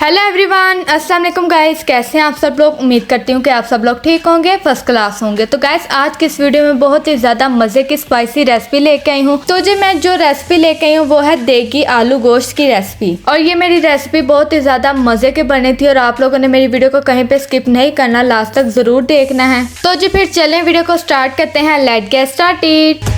Hello everyone, अस्सलाम वालेकुम guys. कैसे हैं आप सब लोग। उम्मीद करती हूँ कि आप सब लोग ठीक होंगे, फर्स्ट क्लास होंगे। तो गाइस आज की इस वीडियो में बहुत ही ज़्यादा मज़े की स्पाइसी रेसिपी लेके आई हूँ। तो जी मैं जो रेसिपी लेके आई हूँ वो है देगी आलू गोश्त की रेसिपी। और ये मेरी रेसिपी बहुत ही ज़्यादा मज़े की बनी थी और आप लोगों ने मेरी वीडियो को कहीं पर स्किप नहीं करना, लास्ट तक ज़रूर देखना है। तो जी फिर चलें वीडियो को स्टार्ट करते हैं। Let's get started.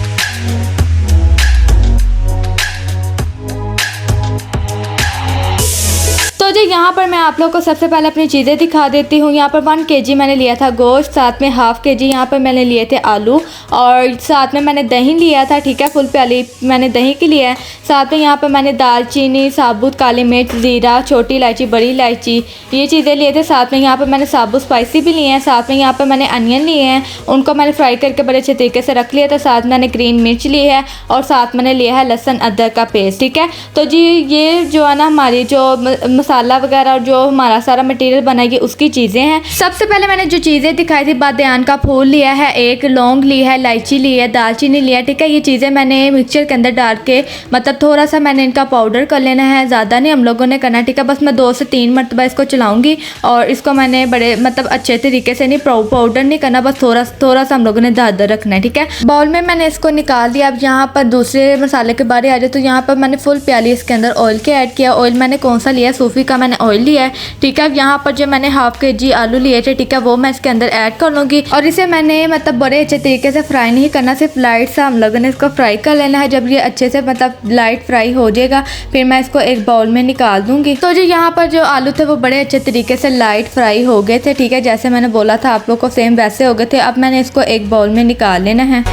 तो जी यहाँ पर मैं आप लोग को सबसे पहले अपनी चीज़ें दिखा देती हूँ। यहाँ पर 1 kg मैंने लिया था गोश्त, साथ में ½ kg यहाँ पर मैंने लिए थे आलू और साथ में मैंने दही लिया था, ठीक है, फुल प्याली मैंने दही की लिया है। साथ में यहाँ पर मैंने दालचीनी, साबुत काली मिर्च, ज़ीरा, छोटी इलायची, बड़ी इलायची, ये चीज़ें लिए थे। साथ में यहाँ पर मैंने साबुत स्पाइसी भी लिए हैं। साथ में यहाँ पर मैंने अनियन लिए हैं, उनको मैंने फ्राई करके बड़े अच्छे तरीके से रख लिया था। साथ में मैंने ग्रीन मिर्च ली है और साथ मैंने लिया है लहसुन अदरक का पेस्ट, ठीक है। तो जी ये जो है ना हमारी जो मसाला वगैरह और जो हमारा सारा मटेरियल बनाएगी उसकी चीज़ें हैं। सबसे पहले मैंने जो चीज़ें दिखाई थी, बादयान का फूल लिया है, एक लौंग ली है, इलायची ली है, दालचीनी लिया है, ठीक है। ये चीज़ें मैंने मिक्सचर के अंदर डाल के मतलब थोड़ा सा मैंने इनका पाउडर कर लेना है, ज़्यादा नहीं हम लोगों ने करना, ठीक है। बस मैं 2 से 3 मरतबा इसको चलाऊँगी और इसको मैंने बड़े मतलब अच्छे तरीके से नहीं, पाउडर नहीं करना, बस थोड़ा सा हम लोगों ने दादर रखना है, ठीक है। बाउल में मैंने इसको निकाल दिया। अब यहाँ पर दूसरे मसाले के बारे आ जाए तो यहाँ पर मैंने फुल प्याली इसके अंदर ऑयल के ऐड किया। ऑयल मैंने कौन सा लिया, सूफी का मैंने ऑयल लिया है, ठीक है। अब यहाँ पर जो मैंने ½ kg आलू लिए थे, ठीक है, वो मैं इसके अंदर ऐड कर लूँगी और इसे मैंने मतलब बड़े अच्छे तरीके से फ्राई नहीं करना, सिर्फ लाइट सा हम लोगों ने इसको फ्राई कर लेना है। जब ये अच्छे से मतलब लाइट फ्राई हो जाएगा फिर मैं इसको एक बाउल में निकाल दूँगी। तो जो यहाँ पर जो आलू थे वो बड़े अच्छे तरीके से लाइट फ्राई हो गए थे, ठीक है, जैसे मैंने बोला था आप लोग को सेम वैसे हो गए थे। अब मैंने इसको एक बाउल में निकाल लेना है।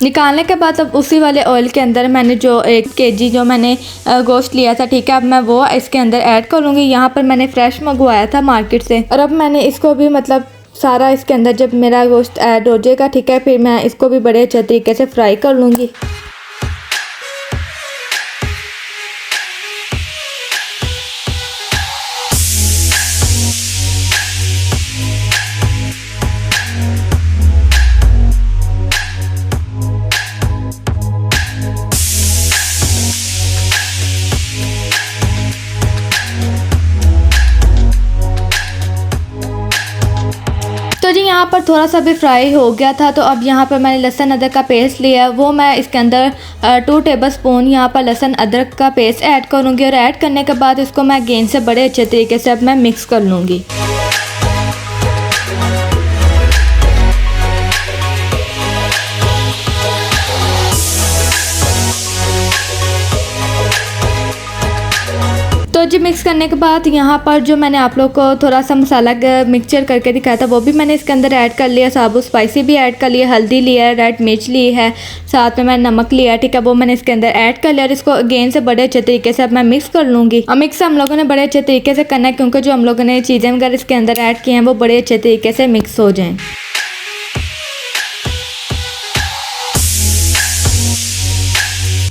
निकालने के बाद अब उसी वाले ऑयल के अंदर मैंने जो 1 kg जो मैंने गोश्त लिया था, ठीक है, अब मैं वो इसके अंदर ऐड करूँगी। यहाँ पर मैंने फ्रेश मंगवाया था मार्केट से और अब मैंने इसको भी मतलब सारा इसके अंदर जब मेरा गोश्त ऐड हो जाएगा, ठीक है, फिर मैं इसको भी बड़े अच्छे तरीके से फ्राई कर लूँगी। तो जी यहाँ पर थोड़ा सा भी फ्राई हो गया था। तो अब यहाँ पर मैंने लहसुन अदरक का पेस्ट लिया, वो मैं इसके अंदर 2 टेबलस्पून यहाँ पर लहसुन अदरक का पेस्ट ऐड करूँगी और ऐड करने के बाद इसको मैं गेंद से बड़े अच्छे तरीके से अब मैं मिक्स कर लूँगी। तो जी मिक्स करने के बाद यहाँ पर जो मैंने आप लोग को थोड़ा सा मसाला मिक्सचर करके दिखाया था वो भी मैंने इसके अंदर ऐड कर लिया। साबुत स्पाइसी भी ऐड कर लिया, हल्दी लिया है, रेड मिर्च ली है, साथ में मैंने नमक लिया, ठीक है, वो मैंने इसके अंदर ऐड कर लिया और इसको अगेन से बड़े अच्छे तरीके से अब मैं मिक्स कर लूँगी। और मिक्स हम लोगों ने बड़े अच्छे तरीके से करना है क्योंकि जो हम लोगों ने चीज़ें वगैरह इसके अंदर ऐड की हैं वो बड़े अच्छे तरीके से मिक्स हो जाएँ।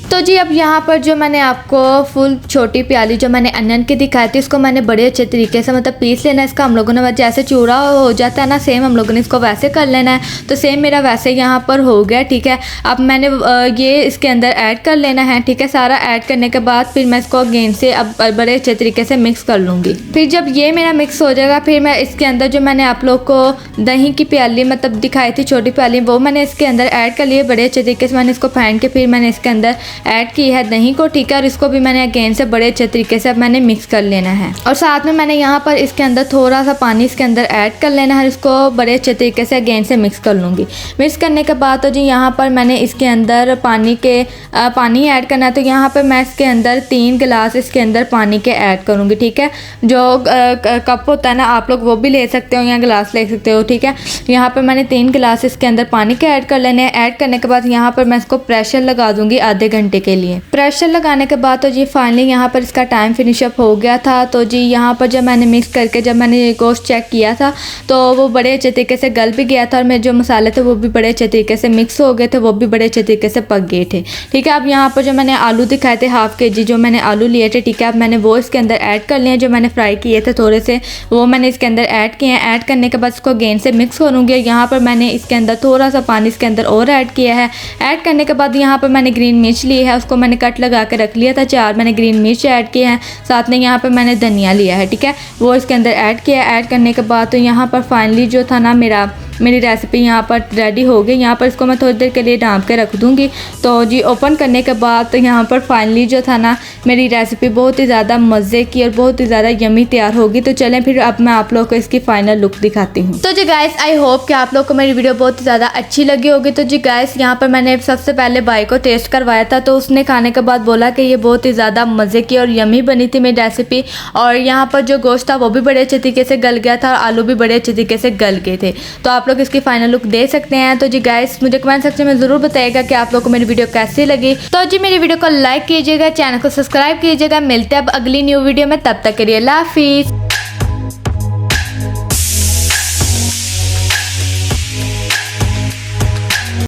तो जी अब यहाँ पर जो मैंने आपको फुल छोटी प्याली जो मैंने अनियन की दिखाई थी इसको मैंने बड़े अच्छे तरीके से मतलब पीस लेना है। इसका हम लोगों ने जैसे चूड़ा हो जाता है ना, सेम हम लोगों ने इसको वैसे कर लेना है। तो सेम मेरा वैसे यहाँ पर हो गया, ठीक है। अब मैंने ये इसके अंदर ऐड कर लेना है, ठीक है। सारा ऐड करने के बाद फिर मैं इसको गेंद से अब बड़े अच्छे तरीके से मिक्स कर लूँगी। फिर जब ये मेरा मिक्स हो जाएगा फिर मैं इसके अंदर जो मैंने आप लोग को दही की प्याली मतलब दिखाई थी छोटी प्याली, वो मैंने इसके अंदर ऐड कर लिए बड़े अच्छे तरीके से। मैंने इसको फेंट के फिर मैंने इसके अंदर ऐड की है दही को, ठीक है, और इसको भी मैंने अगेन से बड़े अच्छे तरीके से अब मैंने मिक्स कर लेना है। और साथ में मैंने यहाँ पर इसके अंदर थोड़ा सा पानी इसके अंदर ऐड कर लेना है, इसको बड़े अच्छे तरीके से अगेन से मिक्स कर लूँगी। मिक्स करने के बाद तो जी यहाँ पर मैंने इसके अंदर पानी ऐड करना है। तो यहाँ पर मैं इसके अंदर 3 गिलास इसके अंदर पानी के ऐड करूँगी, ठीक है। जो कप होता है ना आप लोग वो भी ले सकते हो या गिलास ले सकते हो, ठीक है। यहाँ पर मैंने 3 गिलास इसके अंदर पानी के ऐड कर लेने हैं। ऐड करने के बाद यहाँ पर मैं इसको प्रेशर लगा दूँगी आधे घंटे घंटे के लिए। प्रेशर लगाने के बाद तो जी फाइनली यहाँ पर इसका टाइम फिनिश अप हो गया था। तो जी यहाँ पर जब मैंने मिक्स करके जब मैंने गोश्त चेक किया था तो वो बड़े अच्छे तरीके से गल भी गया था और मेरे जो मसाले थे वो भी बड़े अच्छे तरीके से मिक्स हो गए थे, वो भी बड़े अच्छे तरीके से पक गए थे। ठीक है, अब यहाँ पर जो मैंने आलू दिखाए थे हाफ के जी जो मैंने आलू लिए थे, ठीक है, अब मैंने वो इसके अंदर ऐड कर लिए हैं। जो मैंने फ्राई किए थे थोड़े से वो मैंने इसके अंदर ऐड किए हैं। ऐड करने के बाद इसको अगेन से मिक्स करूँगी। यहाँ पर मैंने इसके अंदर थोड़ा सा पानी इसके अंदर और ऐड किया है। ऐड करने के बाद यहाँ पर मैंने ग्रीन मिर्च ली है, उसको मैंने कट लगा के रख लिया था 4 मैंने ग्रीन मिर्च ऐड किए हैं। साथ में यहाँ पर मैंने धनिया लिया है, ठीक है, वो इसके अंदर ऐड किया। ऐड करने के बाद तो यहाँ पर फाइनली जो था ना मेरी रेसिपी यहाँ पर रेडी हो गई। यहाँ पर इसको मैं थोड़ी देर के लिए ढाँप के रख दूँगी। तो जी ओपन करने के बाद तो यहाँ पर फाइनली जो था ना मेरी रेसिपी बहुत ही ज़्यादा मज़े की और बहुत ही ज़्यादा यमी तैयार होगी। तो चलें फिर अब मैं आप लोग को इसकी फाइनल लुक दिखाती हूँ। तो जी गाइस आई होप कि आप लोग को मेरी वीडियो बहुत ही ज़्यादा अच्छी लगी होगी। तो जी गाइस यहाँ पर मैंने सबसे पहले भाई को टेस्ट करवाया था तो उसने खाने के बाद बोला कि ये बहुत ही ज़्यादा मज़े की और यमी बनी थी मेरी रेसिपी। और यहाँ पर जो गोश्त था वो भी बड़े अच्छे तरीके से गल गया था और आलू भी बड़े अच्छे तरीके से गल गए थे। तो आप लोग इसकी फाइनल लुक दे सकते हैं। तो जी गाइस मुझे कमेंट सेक्शन में ज़रूर बताइएगा कि आप लोग को मेरी वीडियो कैसी लगी। तो जी मेरी वीडियो को लाइक कीजिएगा, चैनल को सब्सक्राइब कीजिएगा। मिलते हैं अब अगली न्यू वीडियो में, तब तक के लिए अल्लाह हाफिज़।